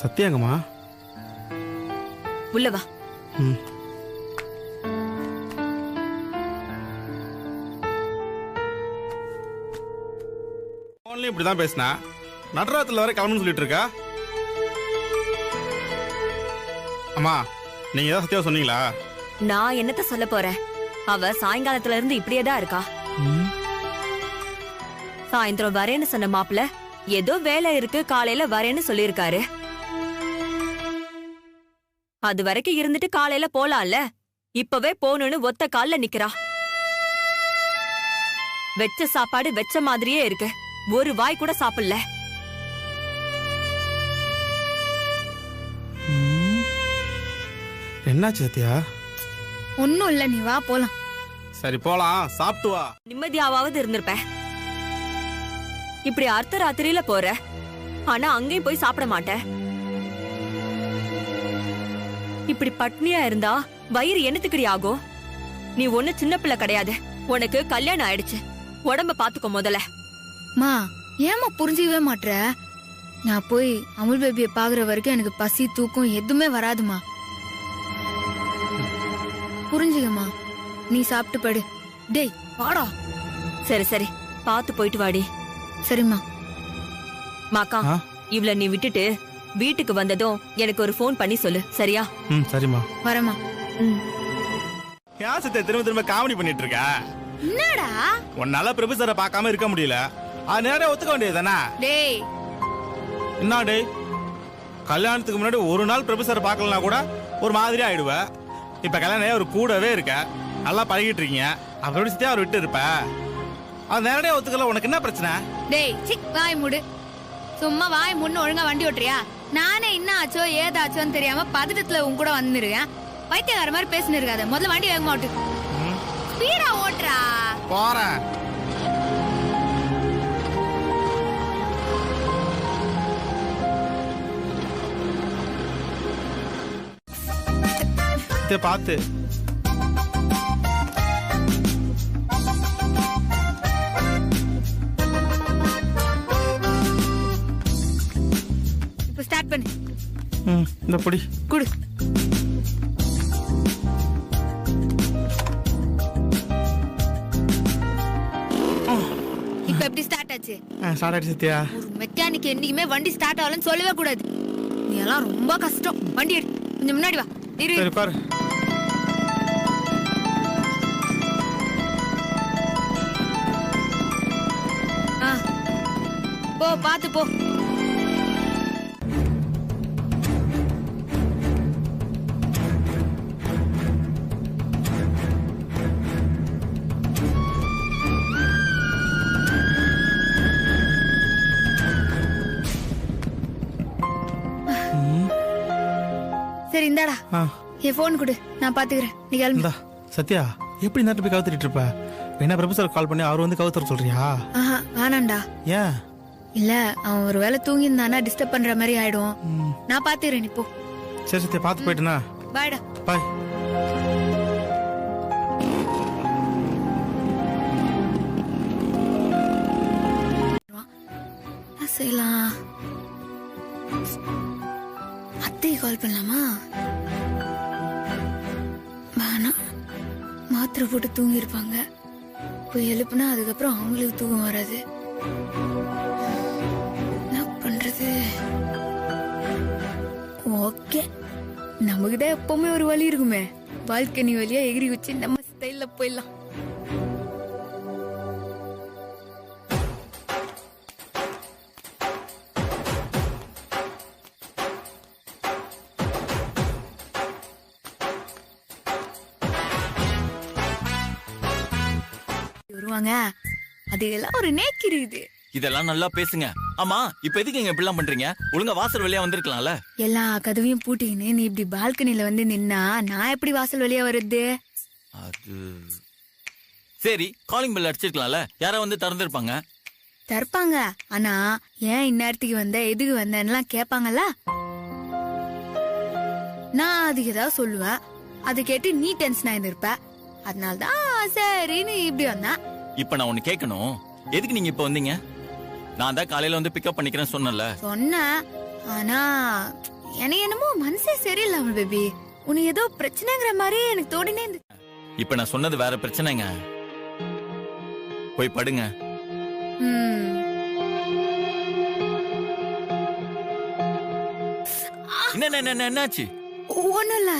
சத்தியாங்கம்மா, உள்ள வா. இப்படிதான் பேசினா நடராத்துல வர கிளம்புன்னு சொல்லிட்டு இருக்கா. அம்மா, நீங்க ஏதாவது சத்தியா சொன்னீங்களா? நான் என்னத்த சொல்ல போறேன்? அவ சாயங்காலத்துல இருந்து இப்படியேதான் இருக்கா. சாயந்தரம் வரேன்னு சொன்ன மாப்பிள்ள ஏதோ வேலை இருக்கு, காலையில வரேன்னு சொல்லிருக்காரு. அது வரைக்கும் இருந்துட்டு காலையில போலாம்ல. இப்பவே போகணும்னு ஒத்த கால்ல நிக்கிறா. வெச்ச சாப்பாடு வெச்ச மாதிரியே இருக்கு, ஒரு வாய் கூட சாப்பிடல. என்னாச்சு சத்யா? ஒன்னும் இல்ல, நீ வா போலாம். சரி போலாம், சாப்பிட்டு வா. நிம்மதியாவது இருந்திருப்பேன். இப்படி அர்த்த ராத்திரியில போற, ஆனா அங்கேயும் போய் சாப்பிட மாட்டேன். இப்படி பட்னியா இருந்தா வயிறு என்னத்துக்குடி ஆகும்? நீ ஒண்ணு சின்ன பிள்ளை கிடையாது, உனக்கு கல்யாணம் ஆயிடுச்சு. உடம்ப பாத்துக்கோ முதல்ல. மா, ஏமா புரிஞ்சிக்கவே மாட்ற? நான் போய் அமுல் பேபியை பாக்குற வரைக்கும் எனக்கு பசி தூக்கம் எதுவுமே வராதுமா. புரிஞ்சுக்கமா, நீ சாப்பிட்டு படு. டேய் வாடா. சரி சரி, பாத்து போயிட்டு வாடி. சரிம்மா. மாக்கா, இவள நீ விட்டுட்டு வீட்டுக்கு வந்ததும் எனக்கு ஒரு ஃபோன் பண்ணி சொல்லு, சரியா? சரிம்மா. வரமா. ஏன் சித்த திரும்ப திரும்ப காமெடி பண்ணிட்டு இருக்க? என்னடா உன்னால பிரபு சாரை பார்க்காம இருக்க முடியல, அது நேரே ஒத்துக்க வேண்டியதுதானே? டேய் என்ன டேய், கல்யாணத்துக்கு முன்னாடி ஒரு நாள் பிரபு சாரை பார்க்கலனா கூட ஒரு மாதிரி ஆயிடுவ. இப்ப கல்யாணம் ஒரு கூடவே இருக்க, நல்லா பழகிட்டு இருக்கீங்க, அப்படி சித்தியா அவர் விட்டு இருப்ப. அது நேரடியா ஒத்துக்கல, உனக்கு என்ன பிரச்சனை? டேய் சிக் வாய் மூடு. சும்மா வாய் முன்னு ஒழுங்கா வண்டி ஓட்டுறியா? நானே என்ன ஆச்சோ ஏதாச்சோன்னு தெரியாம பதட்டத்துல உன் கூட வந்துருக்கேன். பைத்தியக்கார மாதிரி பேசினு இருக்காத. முதல்ல வண்டி வேகமா ஓட்டு. ஸ்பீடா ஓட்டுறா. போறேன். பார்த்து இப்ப ஸ்டார்ட் பண்ணு. இந்த பொடி குடு. இப்ப எப்படி ஸ்டார்ட் ஆச்சு? ஸ்டார்ட் ஆயிடுச்சு சித்தியா. ஒரு மெக்கானிக் என்னைக்குமே வண்டி ஸ்டார்ட் ஆகலன்னு சொல்லவே கூடாது. நீ எல்லாம் ரொம்ப கஷ்டம். வண்டி எடு, கொஞ்சம் முன்னாடி வா. சரி பாரு. போ, பாத்து போ. சரி இந்தாடா, என் போன் கொடு, நான் பாத்துக்கிறேன். நீ கிளம்பு. சத்யா, எப்படி நேரத்து போய் கவுத்துட்டு இருப்ப? என்ன பிரபு சார் கால் பண்ணி அவர் வந்து கவுத்துற சொல்றியா? வேணாண்டா. ஏன்? இல்ல, அவன் ஒரு வேளை தூங்கி இருந்தானா டிஸ்டர்ப் பண்ற மாதிரி ஆயிடும். நான் பாத்துக்கிறேன், நீ போ. சரி சத்யா, பாத்து போயிட்டுனா. பாய்டா. பாய். செய்யலாம். அத்தை கால் பண்ணலாமா? வேணாம், மாத்திரை போட்டு தூங்கி இருப்பாங்க. போய் எழுப்புனா அதுக்கப்புறம் அவங்களுக்கு தூக்கம் வராது. என்ன பண்றது? ஓகே, நமக்குதா எப்பவுமே ஒரு வழி இருக்குமே. பால்கனி வழியா எகிரி வச்சு நம்ம ஸ்டைல்ல போயிடலாம். வருவாங்க, அது எல்லாம் ஒரு நேக்கு இருக்குது. இதெல்லாம் நல்லா பேசுங்க. ஆமா, இப்ப எதுக்கு இப்படி எல்லாம் பண்றீங்க? ஒழுங்கா வாசல் வழியா வந்திருக்கலாம்ல. எல்லா கதவையும் பூட்டிக்கின்னு நீ இப்படி பால்கனில வந்து நின்னா நான் எப்படி வாசல் வழியா வருது? அது சரி, காலிங் பெல் அடிச்சிருக்கலாம்ல, யாரா வந்து திறந்திருப்பாங்க. திறப்பாங்க, ஆனா ஏன் இந்நேரத்துக்கு வந்த, எதுக்கு வந்தேன்னு கேட்பாங்கல்ல. நான் அதுக்கு ஏதாவது சொல்லுவேன், அதை கேட்டு நீ டென்ஷன் ஆயிருப்ப. அதனாலதான் சரின்னு இப்படி வந்தேன். இப்ப நான் ஒண்ணு கேட்கணும், எதுக்கு நீங்க இப்ப வந்தீங்க? நான் தான் காலையில வந்து பிக்கப் பண்ணிக்கிறேன் சொன்னல. சொன்னேன், ஆனா எனக்கு என்னமோ மனசே சரியில்லை அவள் பேபி. உனக்கு ஏதோ பிரச்சனைங்கிற மாதிரி எனக்கு தோடினே. இப்ப நான் சொன்னது வேற பிரச்சனைங்க. போய் படுங்க. என்ன என்னாச்சு? ஒண்ணும் இல்ல.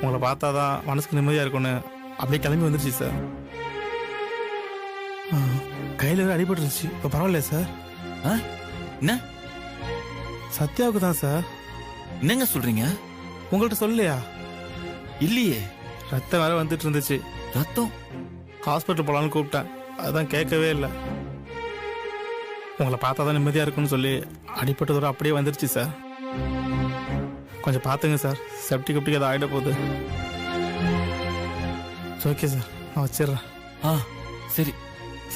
உங்களை பார்த்தாதான் மனசுக்கு நிம்மதியா இருக்கும்னு அப்படியே கிளம்பி வந்துருச்சு சார். கையில அடிபட்டுருச்சு, இப்ப பரவாயில்ல சார். என்ன? சத்யாவுக்கு தான் சார். என்னங்க சொல்றீங்க? உங்கள்கிட்ட சொல்லலையா? இல்லையே. ரத்தம் வேற வந்துட்டு இருந்துச்சு. ரத்தம்? ஹாஸ்பிட்டல் போலான்னு கூப்பிட்டேன், அதான் கேட்கவே இல்லை. உங்களை பார்த்தா தான் நிம்மதியாக இருக்குன்னு சொல்லி அடிப்பட்ட தூரம் அப்படியே வந்துருச்சு சார். கொஞ்சம் பார்த்துங்க சார், செப்டிக் கிப்டிக் அதை ஆகிட போகுது. ஓகே சார், நான் வச்சிடுறேன். சரி.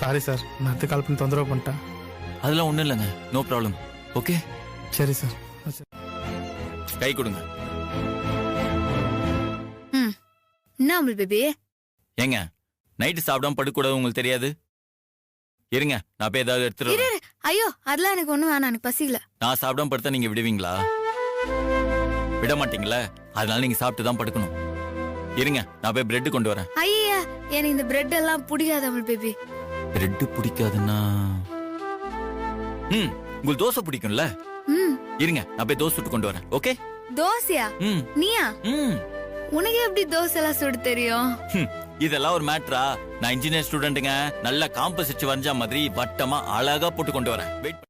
சாரி சார், நான் அடுத்து கால் பண்ணி தொந்தரவு பண்ணிட்டேன். அதெல்லாம் ஒன்றும் இல்லைங்க, நோ ப்ராப்ளம். ஓகே சரி சார். கை கொடுங்க. என்ன அமுல் பேபி? ஏங்க நைட்டு சாப்பிடாம படுக்கூடாது உங்களுக்கு தெரியாது? இருங்க, நான் போய் ஏதாவது எடுத்துட்டு. ஐயோ அதெல்லாம் எனக்கு ஒண்ணும் வேணாம், எனக்கு பசிக்கல. நான் சாப்பிடாம படுத்தா நீங்க விடுவீங்களா? விட மாட்டீங்களா? அதனால நீங்க சாப்பிட்டு தான் படுக்கணும். இருங்க, நான் போய் பிரெட் கொண்டு வரேன். ஐயா எனக்கு இந்த பிரெட் எல்லாம் பிடிக்காது அமுல் பேபி. பிரெட் பிடிக்காதுன்னா உங்களுக்கு தோசை பிடிக்கும்ல? இருங்க, நான் போய் தோசை சுட்டு கொண்டு வரேன். ஓகே? தோசையா? நீயா? உனக்கு எப்படி தோசை எல்லாம் சுட தெரியும்? இதெல்லாம் ஒரு மேட்டரா? நான் இன்ஜினியர் ஸ்டூடெண்ட்டுங்க. நல்ல காம்பஸ் வரைஞ்ச மாதிரி வட்டமா அழகா போட்டு கொண்டு வரேன். வெயிட்.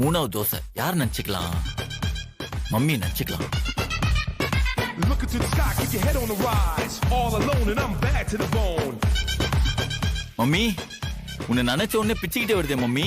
மூணாவது தோசை யார் நினைச்சுக்கலாம்? மம்மி நினைச்சுக்கலாம். மம்மி உன்னை நினைச்ச உடனே பிச்சுக்கிட்டே வருதே மம்மி.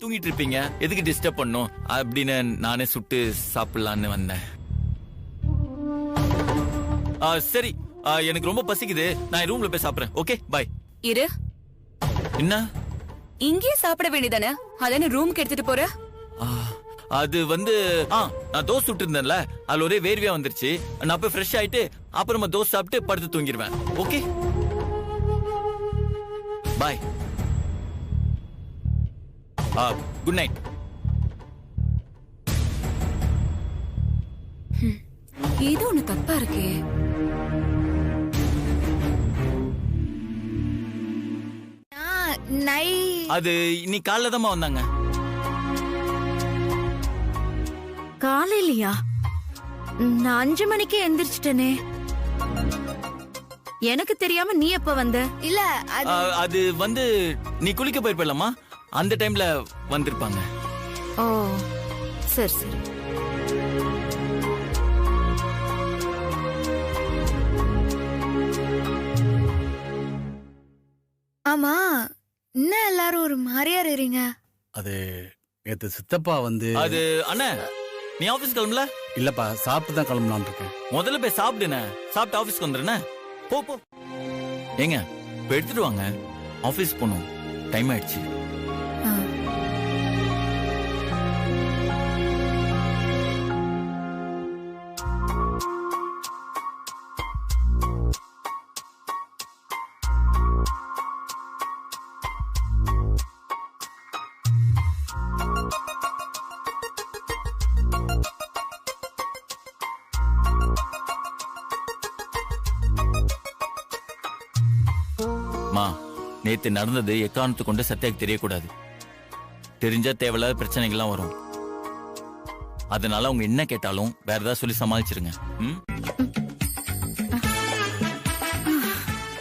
தூங்கிட்டு இருப்பீங்க, எதுக்கு டிஸ்டர்ப் பண்ணும் அப்படின்னு நானே சுட்டு சாப்பிடலான்னு வந்தேன். சரி, எனக்கு ரொம்ப பசிக்குது, நான் ரூம்ல போய் சாப்பிடுறேன். Okay bye. இரு. என்ன இங்கேயே சாப்பிட வேண்டியதானே? அதானே ரூமுக்கு எடுத்துட்டு போற? அது வந்து நான் தோசை சுட்டு இருந்தேன்ல, அதுல ஒரே வேர்வையா வந்துருச்சு. நான் போய் ஃப்ரெஷ் ஆயிட்டு அப்புறமா தோசை சாப்பிட்டு படுத்து தூங்கிடுவேன். Okay bye. Good night. ஏதோ ஒண்ணு தப்பா இருக்கே. அது இன்னைக்கு காலைல தான் வந்தாங்க. காலையிலயா? நான் 5 மணிக்கே எந்திரிச்சிட்டனே. எனக்கு தெரியாம நீ எப்ப வந்த? இல்ல அது வந்து நீ குளிக்க போயிருப்பலமா, அந்த டைம்ல வந்திருப்பாங்க. ஓ சரி சரி. ஆமா, என்ன எல்லாரும் ஒரு மாதிரியா இருக்கீங்க? அது நேத்து சித்தப்பா வந்து. அது அண்ணா, நீ ஆபீஸ் கிளம்பல? இல்லப்பா, சாப்பிட்டு தான் கிளம்பலான்னு இருக்கேன். முதல்ல போய் சாப்பிடுன, சாப்பிட்டு ஆபீஸ்க்கு வந்துடுன. போ போ. ஏங்க இப்ப எடுத்துட்டு வாங்க, ஆபீஸ் போகணும், டைம் ஆயிடுச்சு. நேத்து நடந்தது எக்காரணத்து கொண்டு சத்யாக்கு தெரியக்கூடாது. தெரிஞ்சா தேவையில்லாத பிரச்சனைகள்லாம் வரும். அதனால அவங்க என்ன கேட்டாலும் வேற ஏதாவது சொல்லி சமாளிச்சிருங்க.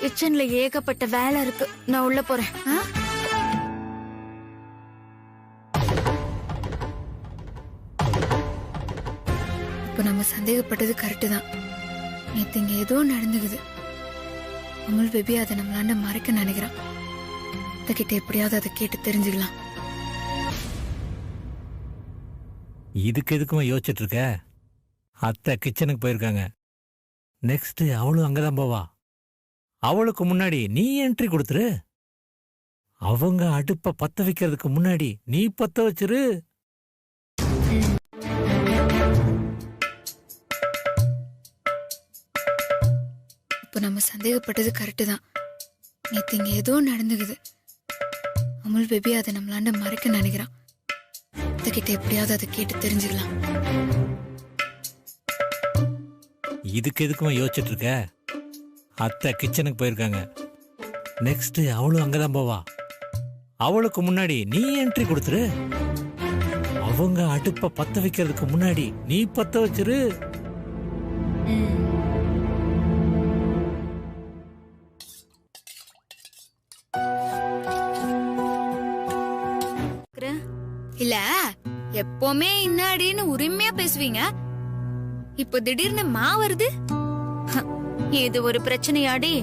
கிச்சன்ல ஏகப்பட்ட வேலை இருக்கு, நான் உள்ள போறேன். இப்ப நம்ம சந்தேகப்பட்டது கரெக்டு தான். நேத்து இங்க ஏதோ நடந்துக்குது. அமுல் பேபி அதை நம்மளாண்ட மறைக்க நினைக்கிறான். கிட்ட எப்படியாவது அதை கேட்டு தெரிஞ்சுக்கலாம். இதுக்கு எதுக்குமா யோசிச்சுட்டு இருக்க? அத்தை கிச்சனுக்கு போயிருக்காங்க. நெக்ஸ்ட் அவளும் அங்கதான் போவா. அவளுக்கு முன்னாடி நீ என்ட்ரி கொடுத்துரு. அவங்க அடுப்ப பத்த வைக்கிறதுக்கு முன்னாடி நீ பத்த வச்சிரு. இப்ப நம்ம சந்தேகப்பட்டது கரெக்டு தான். நேத்து இங்க ஏதோ நடந்துக்குது. அமுல் பேபி அதை நம்மளாண்ட மறைக்க நினைக்கிறான். கிட்ட எப்படியாவது அதை கேட்டு தெரிஞ்சுக்கலாம். இதுக்கு எதுக்குமா யோசிச்சுட்டு இருக்க? அத்தை கிச்சனுக்கு போயிருக்காங்க. நெக்ஸ்ட் அவளும் அங்கதான் போவா. அவளுக்கு முன்னாடி நீ என்ட்ரி கொடுத்துரு. அவங்க அடுப்ப பத்த வைக்கிறதுக்கு முன்னாடி நீ பத்த வச்சிரு. இல்ல எப்பவுமே இன்னாடின்னு உரிமையா பேசுவீங்க, இப்போ திடீர்னு மா வருது. இது ஒரு பிரச்சனையாடி?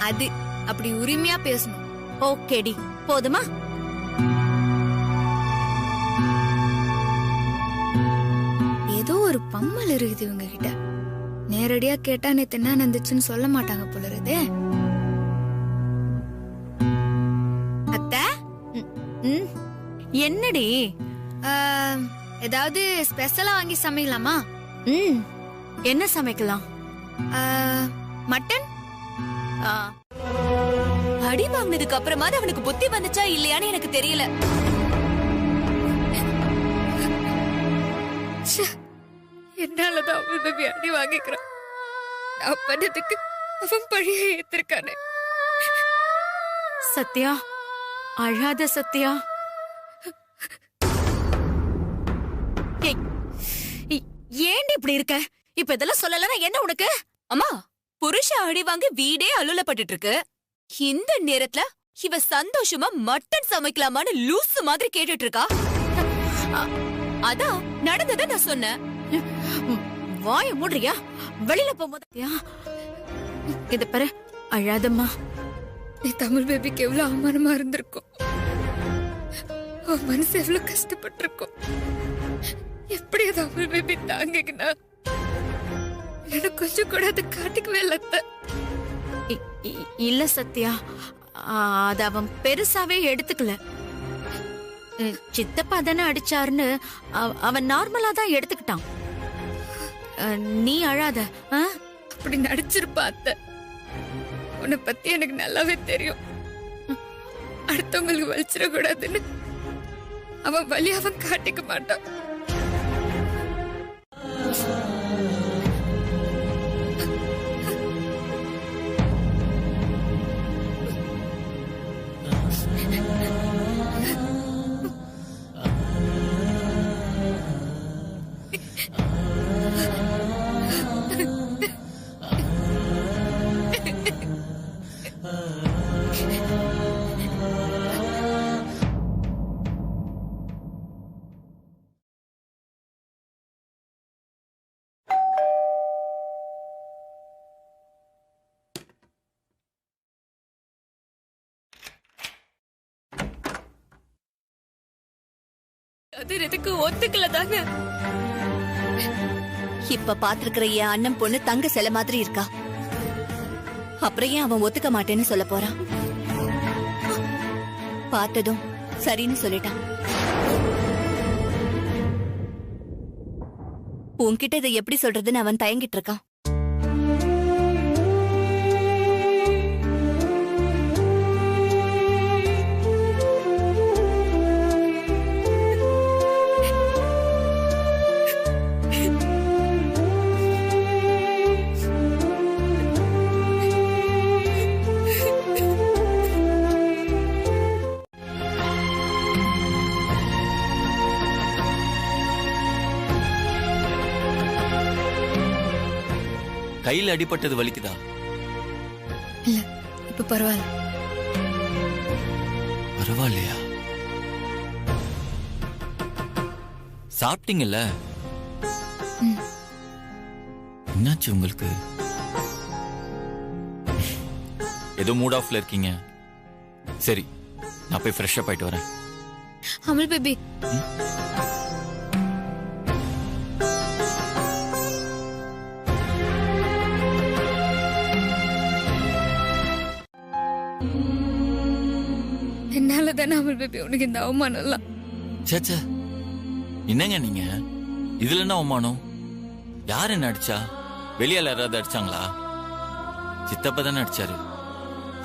அது அப்படி உரிமையா பேசணும். ஓகேடி, போதுமா? ஏதோ ஒரு பம்மல் இருக்குது இவங்க கிட்ட. நேரடியா கேட்டா நேத்து என்ன நடந்துச்சுன்னு சொல்ல மாட்டாங்க போல இருக்குதே. அத்தை, என்னடி? ஏதாவது ஸ்பெஷலா வாங்கி சமைக்கலாமா? என்ன சமைக்கலாம்? மட்டன். அடி வாங்கினதுக்கு அப்புறமா அவனுக்கு புத்தி வந்துச்சா இல்லையான்னு எனக்கு தெரியல. என்னாலதான் அவன் பேபி அடி வாங்கிக்கிறான். நான் பண்ணதுக்கு அவன் பழிய ஏத்திருக்கானே. சத்யா, அழாத சத்யா. ஏன் இப்படி இருக்க? இப்ப இதெல்லாம் சொல்லலன்னா என்ன உனக்கு? அம்மா, புருஷன் அடி வாங்கி வீடே அலுலப்பட்டு இருக்கு. இந்த நேரத்துல இவ சந்தோஷமா மட்டன் சமைக்கலாமான்னு லூசு மாதிரி கேட்டுட்டு இருக்கா. அதான் நடந்ததை நான் சொன்னேன். வாய மூடுறியா? வெளியில போகும்போது இத பாரு, அழாதம்மா. நீ தமிழ் பேபிக்கு எவ்வளவு அவமானமா இருந்திருக்கும். அவன் மனசு எவ்வளவு கஷ்டப்பட்டிருக்கும். எப்படி தமிழ் பேபி தாங்கிக்கினா? எனக்கு கொஞ்சம் கூட அது காட்டிக்கவே இல்ல. இல்ல சத்யா, அத அவன் பெருசாவே எடுத்துக்கல. சித்தப்பா தானே அடிச்சாருன்னு அவன் நார்மலா தான் எடுத்துக்கிட்டான். நீ அழாத. அப்படி நடிச்சிருப்பா அத்தை. உன்னை பத்தி எனக்கு நல்லாவே தெரியும். அடுத்தவங்களுக்கு வலிச்சிடக்கூடாதுன்னு அவன் வலி அவன் காட்டிக்க மாட்டான். அது எதுக்கு ஒத்துக்கல தானே? இப்ப பாத்துருக்கிற என் அண்ணன் பொண்ணு தங்க சிலை மாதிரி இருக்கா. அப்புறம் ஏன் அவன் ஒத்துக்க மாட்டேன்னு சொல்ல போறான்? பார்த்ததும் சரின்னு சொல்லிட்டான். உன்கிட்ட இதை எப்படி சொல்றதுன்னு அவன் தயங்கிட்டு இருக்கான். கையில அடிபட்டது வலிக்குதா? இல்ல, இப்ப பரவாயில்ல. பரவாயில்லையா? சாப்பிட்டீங்கல்ல? என்னாச்சு உங்களுக்கு? ஏதோ மூட் ஆஃப்ல இருக்கீங்க. சரி, நான் போய் ஃப்ரெஷ் அப் ஆயிட்டு வரேன். அமல் பேபி, என்னாலதானே அமல் பேபி உனக்கு இந்த அவமானம் எல்லாம். சேச்சே, என்னங்க நீங்க? இதுல என்ன அவமானம்? யார் என்ன அடிச்சா? வெளியால யாராவது அடிச்சாங்களா? சித்தப்பா தானே அடிச்சாரு.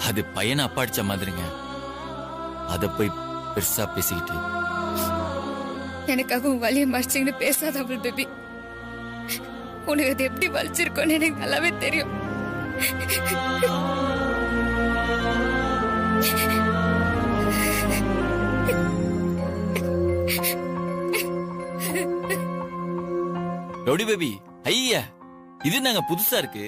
அது பையனை அப்பா அடிச்ச மாதிரிங்க. அத போய் பெருசா பேசிக்கிட்டு. எனக்காக உன் வலியை மறைச்சிங்கன்னு பேசாத அமல் பேபி. உனக்கு அது எப்படி வலிச்சிருக்கோன்னு எனக்கு நல்லாவே தெரியும். ரவுடி பேபி, ஐயா இது நாங்க புதுசா இருக்கு.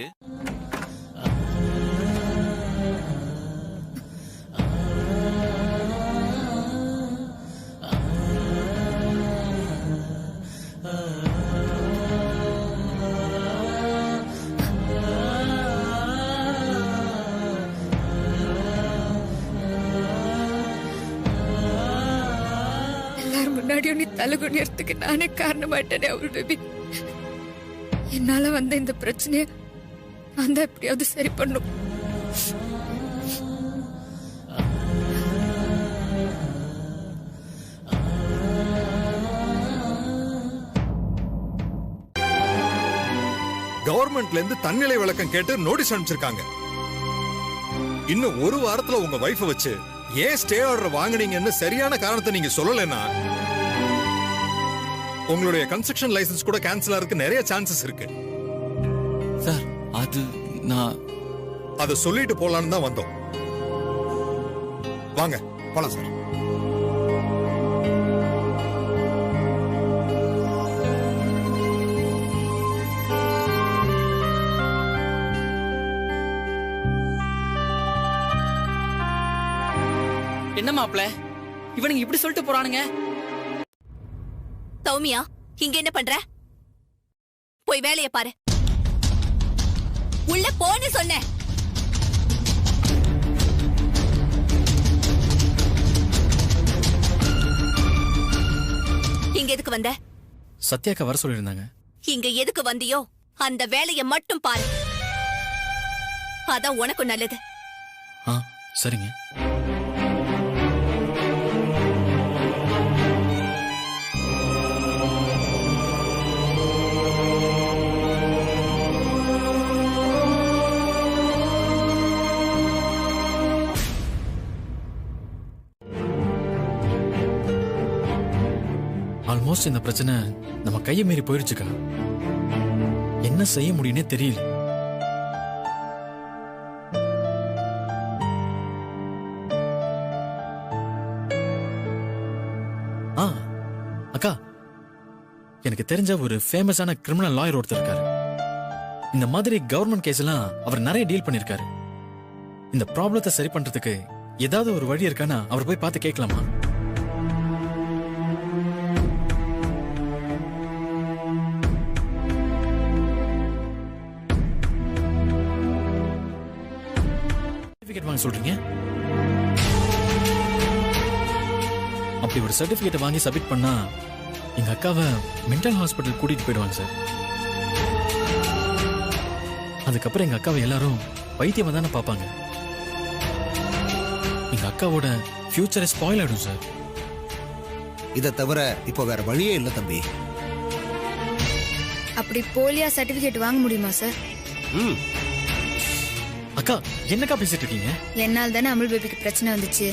எல்லாரும் முன்னாடியும் நீ தலை குனியறதுக்கு நானே காரணமாயிட்டேனே அவள் பேபி. என்னால வந்த இந்த பிரச்சனைய நான் தான் எப்படியாவது சரி பண்ணும். கவர்மெண்ட்ல இருந்து தன்னிலை விளக்கம் கேட்டு நோட்டீஸ் அனுப்பிச்சிருக்காங்க. இன்னும் ஒரு வாரத்துல உங்க வைஃப வச்சு ஏன் ஸ்டே ஆர்டர் வாங்குனீங்கன்னு சரியான காரணத்தை நீங்க சொல்லலைன்னா உங்களுடைய கன்ஸ்ட்ரக்ஷன் லைசன்ஸ் கூட கேன்சல் ஆகிறதுக்கு நிறைய சான்சஸ் இருக்கு. சார் அது நான் அதை சொல்லிட்டு போலான்னு தான் வந்தோம். வாங்க போலாம் சார். என்ன மாப்ள இவனுங்க இப்படி சொல்லிட்டு போறானுங்க? சௌமியா, இங்க என்ன பண்ற? போய் வேலைய பாரு. உள்ள போன்னு சொன்னேன். இங்க எதுக்கு வந்த? சத்யாக்கா வர சொல்லியிருந்தாங்க. இங்க எதுக்கு வந்தியோ அந்த வேலைய மட்டும் பாரு. அதான் உனக்கு நல்லது. சரிங்க. ஆல்மோஸ்ட் இந்த பிரச்சனை நம்ம கையை மீறி போயிடுச்சுக்கா. என்ன செய்ய முடியும்னே தெரியல. அக்கா, எனக்கு தெரிஞ்ச ஒரு ஃபேமஸான கிரிமினல் லாயர் ஒருத்தர் இருக்காரு. இந்த மாதிரி கவர்மெண்ட் கேஸ் எல்லாம் அவர் நிறைய டீல் பண்ணிருக்காரு. இந்த ப்ராப்ளத்தை சரி பண்றதுக்கு ஏதாவது ஒரு வழி இருக்கானா அவர் போய் பார்த்து கேட்கலாமா? சொல்றீங்க? அப்படி ஒரு சர்டிபிகேட் வாங்கி சப்மிட் பண்ணா எங்க அக்காவை மென்டல் ஹாஸ்பிட்டல் கூட்டிட்டு போயிடுவாங்க சார். அதுக்கப்புறம் எங்க அக்காவை எல்லாரும் வைத்தியமா தானே பார்ப்பாங்க. எங்க அக்காவோட ஃபியூச்சரை ஸ்பாயில் ஆயிடும் சார். இதை தவிர இப்போ வேற வழியே இல்லை தம்பி. அப்படி போலியா சர்டிபிகேட் வாங்க முடியுமா சார்? அக்கா, என்னக்கா பேசிட்டு இருக்கீங்க? என்னால் தானே அமுல் பேபிக்கு பிரச்சனை வந்துச்சு.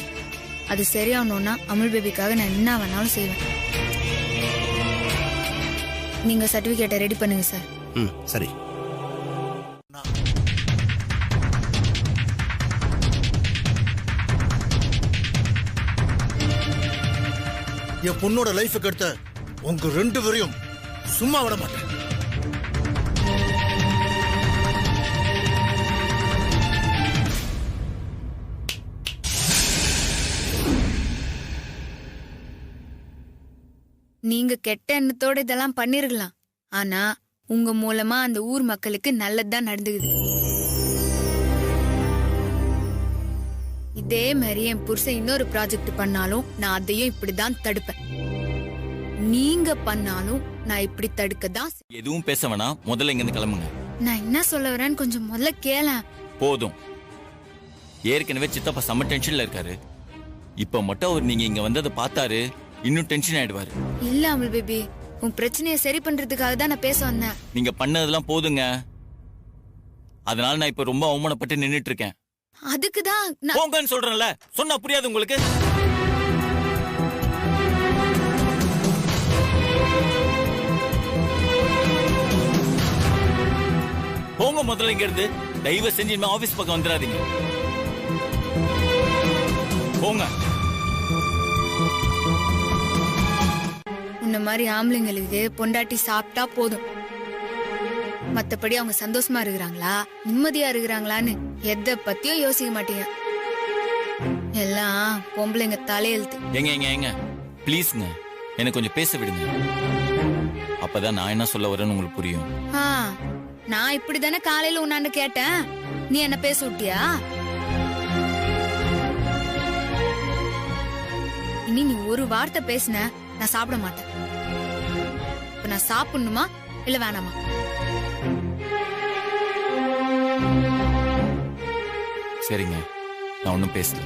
அது சரியாகணும்னா அமுல் பேபிக்காக நான் என்ன வேணாலும் செய்வேன். நீங்க சர்டிபிகேட்டை ரெடி பண்ணுங்க சார். சரி. என் பொண்ணோட லைஃபுக்கு எடுத்த உங்க 2 பேரையும் சும்மா விட மாட்டேன். நீங்க கெட்ட எண்ணத்தோட இதெல்லாம் பண்ணிருக்கலாம். ஆனா உங்க மூலமா அந்த ஊர் மக்களுக்கு நல்லதுதான் நடந்துக்குது. இதே மாதிரி என் புருஷன் இன்னொரு ப்ராஜெக்ட் பண்ணாலும் நான் அதையும் இப்படிதான் தடுப்பேன். நீங்க பண்ணாலும் நான் இப்படி தடுக்க தான். எதுவும் பேச வேணாம், முதல்ல இங்க இருந்து கிளம்புங்க. நான் என்ன சொல்ல வரேன்னு கொஞ்சம் முதல்ல கேள. போதும். ஏற்கனவே சித்தப்பா செம்ம டென்ஷன்ல இருக்காரு. இப்ப மட்டும் அவர் நீங்க இங்க வந்ததை பார்த்தாரு இன்னும் டென்ஷன் ஆயிடுவாரு. இல்ல அமுல் பேபி, உன் பிரச்சனையை சரி பண்றதுக்காக தான் நான் பேச வந்தேன். நீங்க பண்ணதெல்லாம் போதுங்க. அதனால நான் இப்ப ரொம்ப அவமானப்பட்டு நின்னுட்டு இருக்கேன். அதுக்குதான் போங்கன்னு சொல்றேன்ல. சொன்னா புரியாது உங்களுக்கு? போங்க முதல்ல இங்க இருந்து. தயவு செஞ்சு இனிமே ஆபீஸ் பக்கம் வந்துடாதீங்க. போங்க. உன்ன மாதிரி ஆம்பளைங்களுக்கு பொண்டாட்டி சாப்பிட்டா போதும், மத்தபடி அவங்க சந்தோஷமா இருக்கிறாங்களா நிம்மதியா இருக்கிறாங்களான்னு எதை பத்தியும் யோசிக்க மாட்டீங்க. எல்லாம் பொம்பளைங்க தலையெழுத்து. ஏங்க ப்ளீஸ்ங்க எனக்கு கொஞ்சம் பேச விடுங்க. அப்பதான் நான் என்ன சொல்ல வரேன்னு உங்களுக்கு புரியும். நான் இப்படிதானே காலையில உன்னான்னு கேட்டேன், நீ என்ன பேச விட்டியா? இனி நீ ஒரு வார்த்தை பேசின நான் சாப்பிட மாட்டேன். இப்ப நான் சாப்பிடணுமா இல்ல வேணாமா? சரிங்க, நான் ஒன்னும் பேசல.